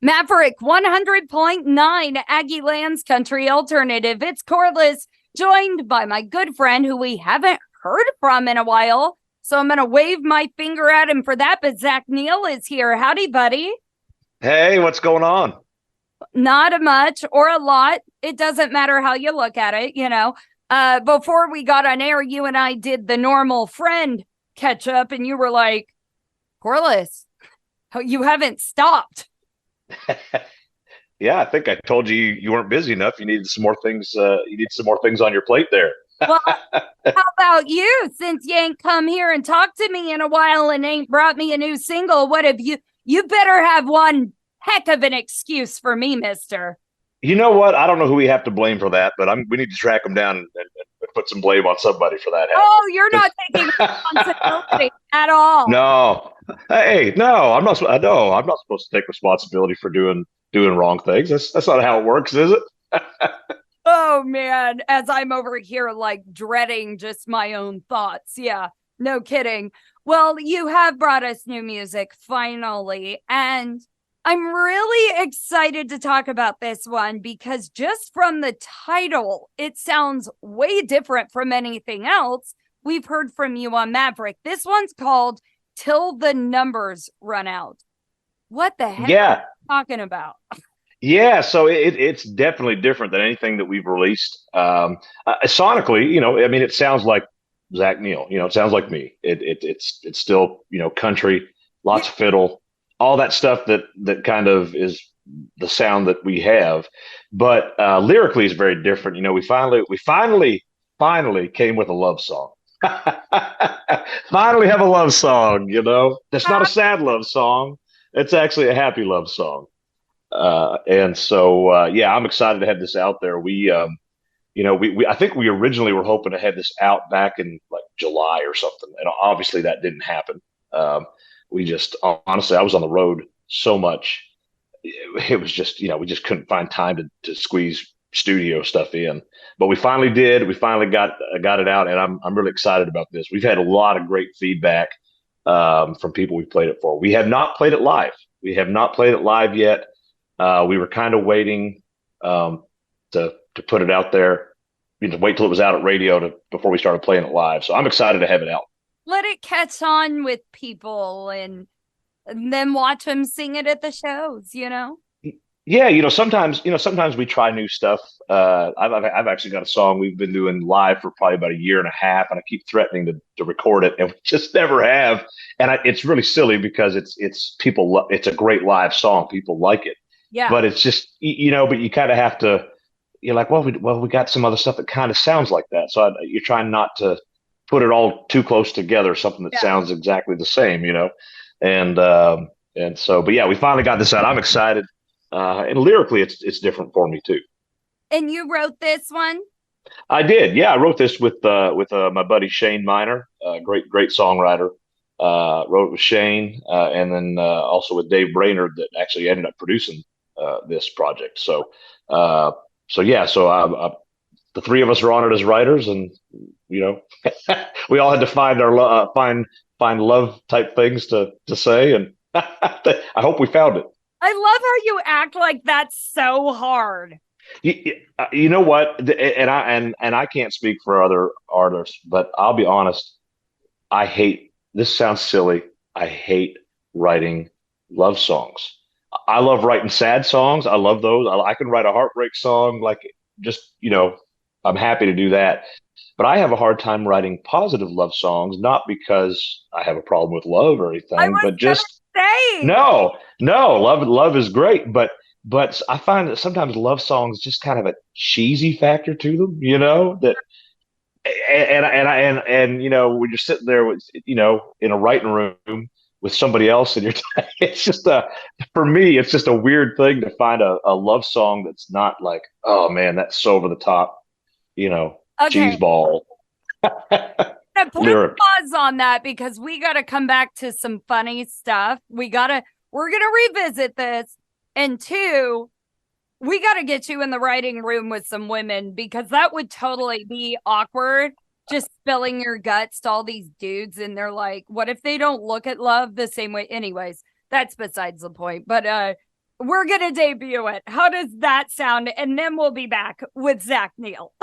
Maverick 100.9 Aggie Lands Country Alternative. It's Corliss, joined by my good friend who we haven't heard from in a while. So I'm going to wave my finger at him for that. But Zach Neal is here. Howdy, buddy. Hey, what's going on? Not a much or a lot. It doesn't matter how you look at it, you know. Before we got on air, you and I did the normal friend catch up, and you were like, Corliss, you haven't stopped. Yeah, I think I told you you weren't busy enough. You needed some more things. You need some more things on your plate there. Well, how about you? Since you ain't come here and talked to me in a while and ain't brought me a new single, what have you? You better have one heck of an excuse for me, mister. You know what? I don't know who we have to blame for that, but we need to track them down and put some blame on somebody for that Oh, you're not taking responsibility at all. No, hey, no, I'm not. No, I'm not supposed to take responsibility for doing wrong things. That's not how it works, is it? Oh, man, as I'm over here, like, dreading just my own thoughts. Yeah, no kidding. Well, you have brought us new music, finally, and I'm really excited to talk about this one because just from the title, it sounds way different from anything else we've heard from you on Maverick. This one's called Till the Numbers Run Out. What the heck are Yeah, you talking about? yeah. So it's definitely different than anything that we've released. Sonically, I mean, it sounds like Zach Neal. It sounds like me. It's still country, Yeah, lots of fiddle, all that stuff that kind of is the sound that we have. But lyrically, is very different. We finally came with a love song. Finally have a love song. That's not a sad love song. It's actually a happy love song. And so, yeah, I'm excited to have this out there. I think we originally were hoping to have this out back in like July or something, and obviously that didn't happen. We just honestly, I was on the road so much, it was just we just couldn't find time to squeeze studio stuff in. But we finally did. We finally got it out, and I'm really excited about this. We've had a lot of great feedback from people we played it for. We have not played it live. We have not played it live yet. We were kind of waiting to put it out there, wait till it was out at radio before we started playing it live. So I'm excited to have it out. let it catch on with people and then watch them sing it at the shows, you know? Yeah, sometimes we try new stuff. I've actually got a song we've been doing live for probably about a year and a half, and I keep threatening to record it, and we just never have. And it's really silly because it's people. It's a great live song. People like it, Yeah. but it's just but you kind of have to. You're like, well, we got some other stuff that kind of sounds like that. So you're trying not to put it all too close together, something that Yeah. sounds exactly the same. And so, but yeah, we finally got this out. I'm excited. And lyrically, it's different for me too. And you wrote this one? I did, yeah. I wrote this with my buddy Shane Miner, great songwriter. Wrote it with Shane, and then also with Dave Brainerd, that actually ended up producing this project. So yeah, the three of us are on it as writers, and you know, we all had to find our find love type things to say, and I hope we found it. I love how you act like that's so hard. You know what? And I can't speak for other artists, but I'll be honest. I hate this. Sounds silly. I hate writing love songs. I love writing sad songs. I love those. I can write a heartbreak song, like just I'm happy to do that. But I have a hard time writing positive love songs, not because I have a problem with love or I anything, was but gonna just say. no, no, love is great, but I find that sometimes love songs just kind of a cheesy factor to them, that and when you're sitting there with in a writing room with somebody else and it's just for me it's just a weird thing to find a love song that's not like, oh man, that's so over the top, you know Okay, cheese ball I'm gonna put a lyric. pause on that because we gotta come back to some funny stuff. We're gonna revisit this. And two, we gotta get you in the writing room with some women because that would totally be awkward. Just spilling your guts to all these dudes, and they're like, what if they don't look at love the same way? Anyways, that's besides the point. But we're going to debut it. How does that sound? And then we'll be back with Zach Neil.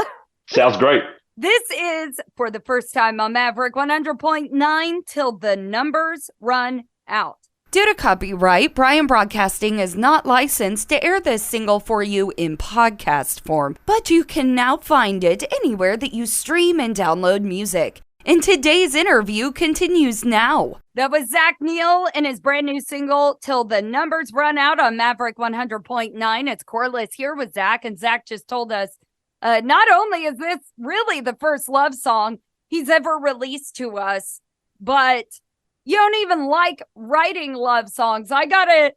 Sounds great. This is for the first time on Maverick 100.9 till the numbers run out. Due to copyright, Brian Broadcasting is not licensed to air this single for you in podcast form, but you can now find it anywhere that you stream and download music. And today's interview continues now. That was Zach Neil and his brand new single, Till the Numbers Run Out, on Maverick 100.9. It's Corliss here with Zach, and Zach just told us not only is this really the first love song he's ever released to us, but you don't even like writing love songs. I gotta,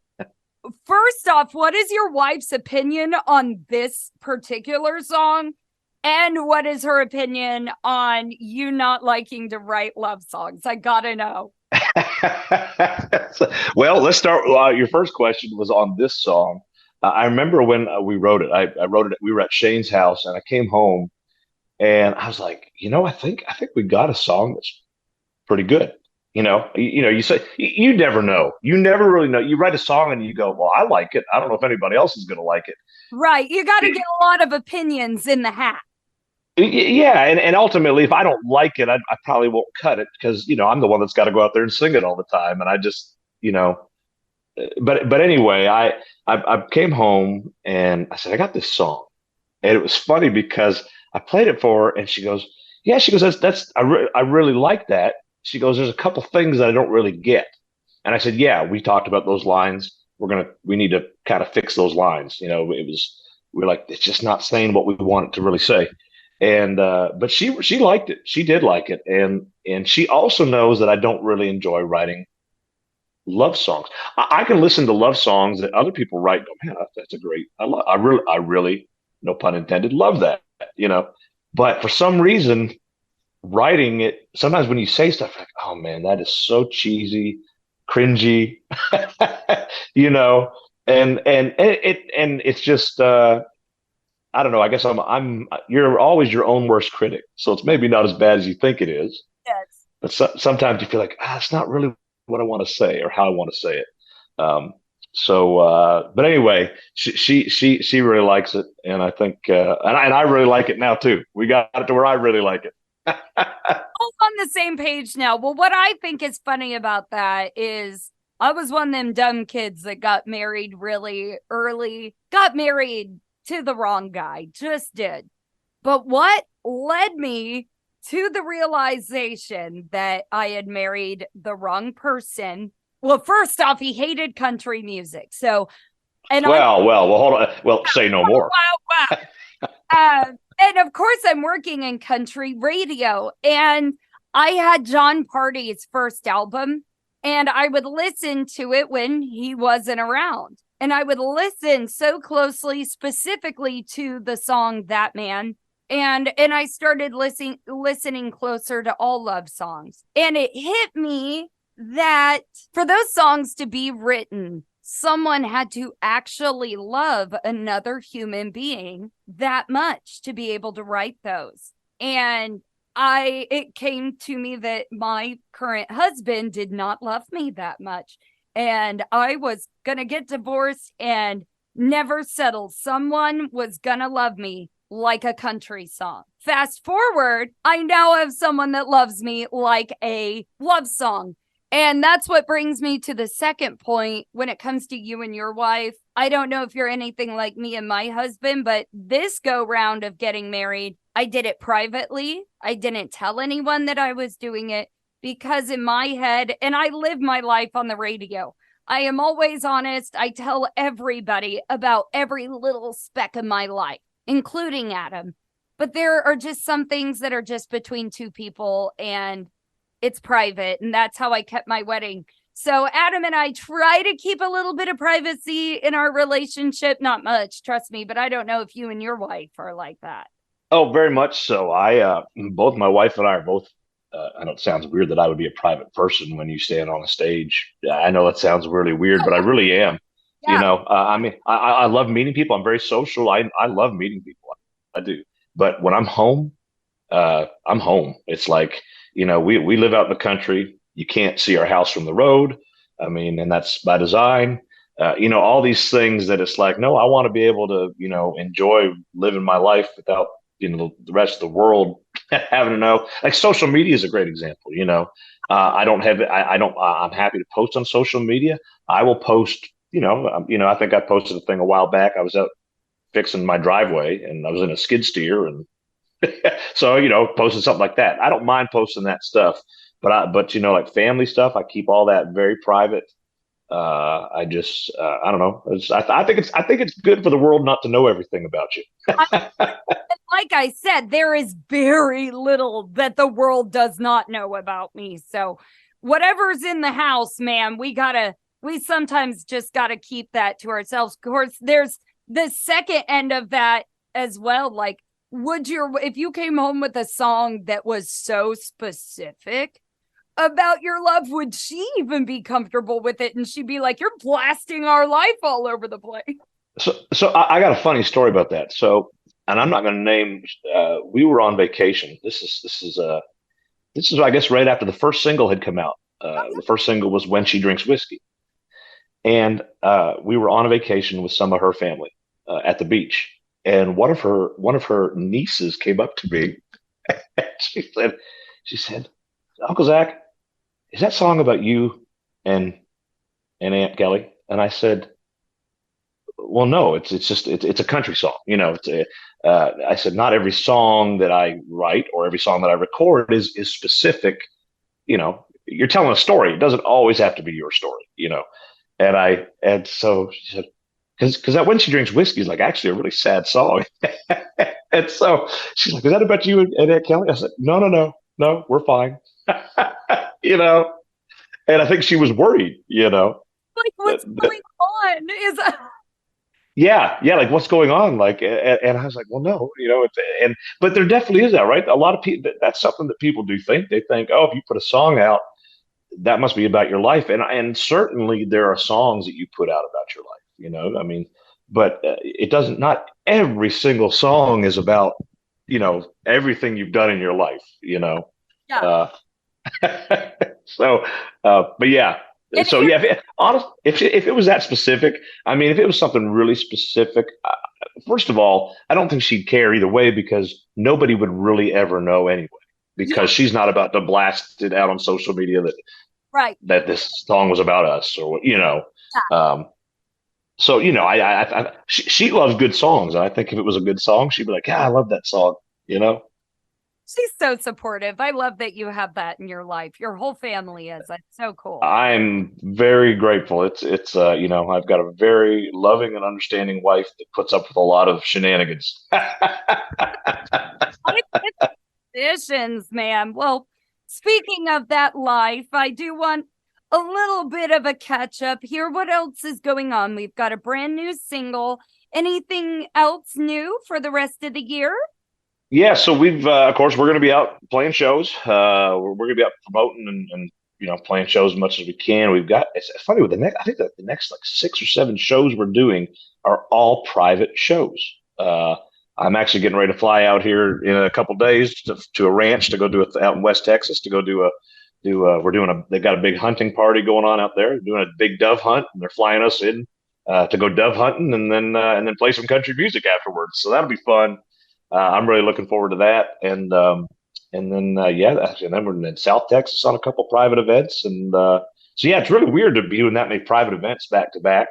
first off, what is your wife's opinion on this particular song? And what is her opinion on you not liking to write love songs? I gotta know. Well, let's start. Your first question was on this song. I remember when we wrote it. I wrote it. We were at Shane's house, and I came home, and I was like, I think we got a song that's pretty good. You say you never know. You never really know. You write a song and you go, well, I like it. I don't know if anybody else is going to like it. Right. You got to get a lot of opinions in the hat. Yeah, and ultimately, if I don't like it, I probably won't cut it because I'm the one that's got to go out there and sing it all the time, and I just But anyway, I came home and I said I got this song, and it was funny because I played it for her, and she goes, yeah, she goes, I really like that. She goes, there's a couple things that I don't really get, and I said, yeah, we talked about those lines. We need to kind of fix those lines. We're like, it's just not saying what we want it to really say. And but she liked it. She did like it, and she also knows that I don't really enjoy writing love songs. I can listen to love songs that other people write. And go, man, that's a great. I really, no pun intended, love that. But for some reason, writing it, sometimes when you say stuff like, oh man, that is so cheesy, cringy, and it's just I don't know. I guess you're always your own worst critic, so it's maybe not as bad as you think it is. Yes. But sometimes you feel like it's not really what I want to say or how I want to say it. But anyway, she really likes it, and I think and I really like it now too. We got it to where I really like it. All on the same page now. Well, what I think is funny about that is I was one of them dumb kids that got married really early, got married to the wrong guy, just did. But what led me to the realization that I had married the wrong person? Well, first off, he hated country music. So, and well, hold on. Well, say no more. Wow. And of course, I'm working in country radio, and I had John Party's first album, and I would listen to it when he wasn't around. And I would listen so closely, specifically to the song That Man. And I started listening closer to all love songs. And it hit me that for those songs to be written, someone had to actually love another human being that much to be able to write those. And it came to me that my current husband did not love me that much. And I was going to get divorced and never settle. Someone was going to love me like a country song. Fast forward, I now have someone that loves me like a love song. And that's what brings me to the second point when it comes to you and your wife. I don't know if you're anything like me and my husband, but this go round of getting married, I did it privately. I didn't tell anyone that I was doing it because in my head, and I live my life on the radio, I am always honest. I tell everybody about every little speck of my life, including Adam. But there are just some things that are just between two people and it's private. And that's how I kept my wedding. So Adam and I try to keep a little bit of privacy in our relationship. Not much, trust me, but I don't know if you and your wife are like that. Oh, very much so. Both my wife and I are both, I know it sounds weird that I would be a private person when you stand on a stage. I know that sounds really weird, but I really am. Yeah. I love meeting people. I'm very social. I love meeting people. I do. But when I'm home, I'm home. It's like, we live out in the country. You can't see our house from the road. I mean, and that's by design. all these things that it's like, no, I want to be able to, enjoy living my life without, the rest of the world having to know. Like social media is a great example. I don't have, I don't, I'm happy to post on social media. I will post, I think I posted a thing a while back. I was out fixing my driveway and I was in a skid steer and so, posting something like that. I don't mind posting that stuff, but like family stuff, I keep all that very private. I don't know. I think it's good for the world not to know everything about you. Like I said, there is very little that the world does not know about me. So whatever's in the house, man, we sometimes just gotta keep that to ourselves. Of course, there's the second end of that as well. Like, if you came home with a song that was so specific about your love, would she even be comfortable with it? And she'd be like, you're blasting our life all over the place. So I got a funny story about that. So, and I'm not going to name, we were on vacation. This is, I guess, right after the first single had come out. The first single was When She Drinks Whiskey. And we were on a vacation with some of her family at the beach. And one of her nieces came up to me and she said, Uncle Zach, is that song about you and Aunt Kelly? And I said, well, no, it's a country song. I said, not every song that I write or every song that I record is specific. You're telling a story. It doesn't always have to be your story. And so she said, because that When She Drinks Whiskey is like actually a really sad song. And so she's like, is that about you and Aunt Kelly? I said, no, we're fine. And I think she was worried, like what's going on is yeah, like what's going on? Like, and I was like, well, no, but there definitely is that, right? A lot of people, that's something that people do think. They think, oh, if you put a song out, that must be about your life. And certainly there are songs that you put out about your life, I mean, but it doesn't, not every single song is about, everything you've done in your life, Yeah. So, but yeah. So yeah, if it was that specific, I mean, if it was something really specific, first of all, I don't think she'd care either way because nobody would really ever know anyway. Because she's not about to blast it out on social media that this song was about us or So she loves good songs. And I think if it was a good song, she'd be like, yeah, I love that song. She's so supportive. I love that you have that in your life. Your whole family is. That's so cool. I'm very grateful. It's I've got a very loving and understanding wife that puts up with a lot of shenanigans. Traditions, man. Well, speaking of that life, I do want a little bit of a catch up here. What else is going on? We've got a brand new single. Anything else new for the rest of the year? Yeah, so we've of course we're going to be out playing shows. We're going to be out promoting and playing shows as much as we can. We've got it's funny with the next. I think that the next like 6 or 7 shows we're doing are all private shows. I'm actually getting ready to fly out here in a couple days to a ranch to go do it out in West Texas to go they've got a big hunting party going on out there. They're doing a big dove hunt and they're flying us in to go dove hunting and then play some country music afterwards. So that'll be fun. I'm really looking forward to that. And then we're in South Texas on a couple private events. And so, yeah, it's really weird to be doing that many private events back to back.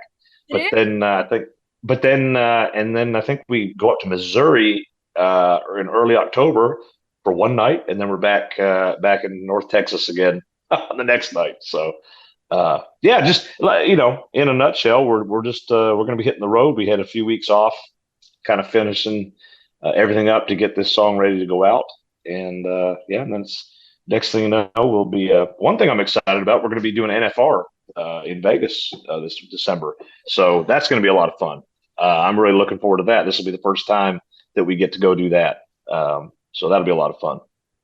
But then I think we go up to Missouri in early October for one night. And then we're back in North Texas again on the next night. So, just, in a nutshell, we're going to be hitting the road. We had a few weeks off, kind of finishing everything up to get this song ready to go out. And and then next thing you know, we'll be one thing I'm excited about. We're going to be doing NFR in Vegas this December, so that's going to be a lot of fun. I'm really looking forward to that. This will be the first time that we get to go do that, so that'll be a lot of fun.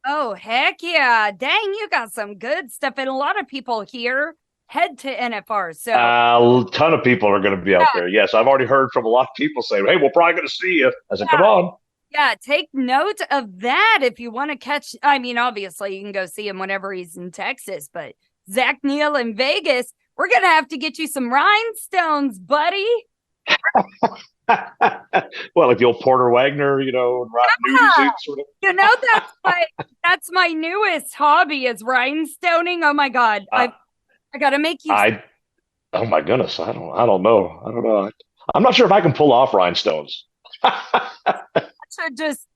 Oh heck yeah! Dang, you got some good stuff, and a lot of people here head to NFR. So a ton of people are going to be out there. Yes, I've already heard from a lot of people saying, "Hey, we're probably going to see you." I said, "Come on." Yeah, take note of that if you want to catch. I mean, obviously, you can go see him whenever he's in Texas, but Zach Neil in Vegas, We're gonna have to get you some rhinestones, buddy. Well, like the old Porter Wagner, rock music sort of. That's my newest hobby is rhinestoning. Oh my God. I gotta make you Oh my goodness. I don't know. I'm not sure if I can pull off rhinestones. to just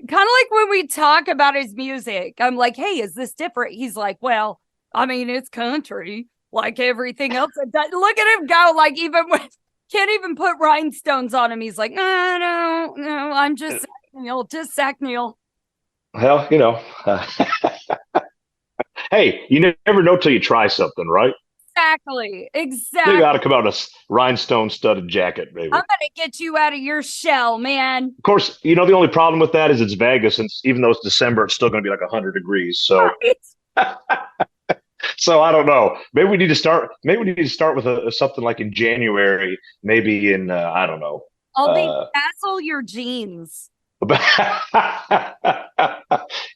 kind of like when we talk about his music. I'm like, hey, is this different? He's like, well, I mean, it's country like everything else. Look at him go. Like even when can't even put rhinestones on him. He's like, no, I'm just Zach Neil. Hell, hey, you never know till you try something, right? Exactly. You got to come out in a rhinestone studded jacket, baby. I'm gonna get you out of your shell, man. Of course, the only problem with that is it's Vegas, and even though it's December, it's still going to be like 100 degrees. So, right. So I don't know. Maybe we need to start. Maybe we need to start with something like in January. Maybe in I don't know. I'll bedazzle your jeans.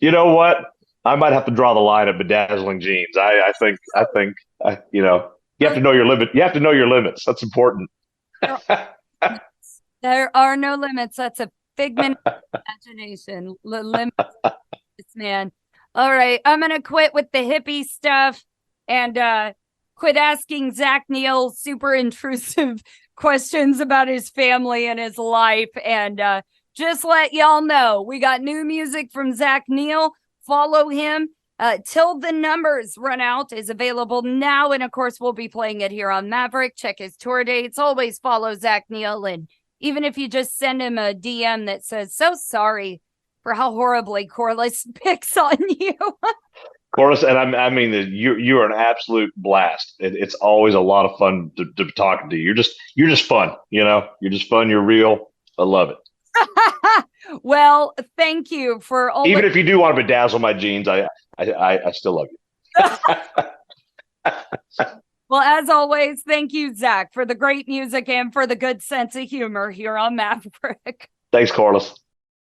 You know what? I might have to draw the line at bedazzling jeans. I think you have to know your limit. You have to know your limits. That's important. There are no limits. That's a figment of imagination. Limits, man. All right, I'm gonna quit with the hippie stuff and quit asking Zach Neil super intrusive questions about his family and his life, and just let y'all know we got new music from Zach Neil. Follow him. Till the Numbers Run Out is available now. And of course, we'll be playing it here on Maverick. Check his tour dates. Always follow Zach Neil. And even if you just send him a DM that says, so sorry for how horribly Corliss picks on you. Corliss, and I mean, you are an absolute blast. It's always a lot of fun to talking to you. You're just fun. You're just fun. You're real. I love it. Well, thank you for all. Even if you do want to bedazzle my jeans, I still love you. Well, as always, thank you, Zach, for the great music and for the good sense of humor here on Maverick. Thanks, Corliss.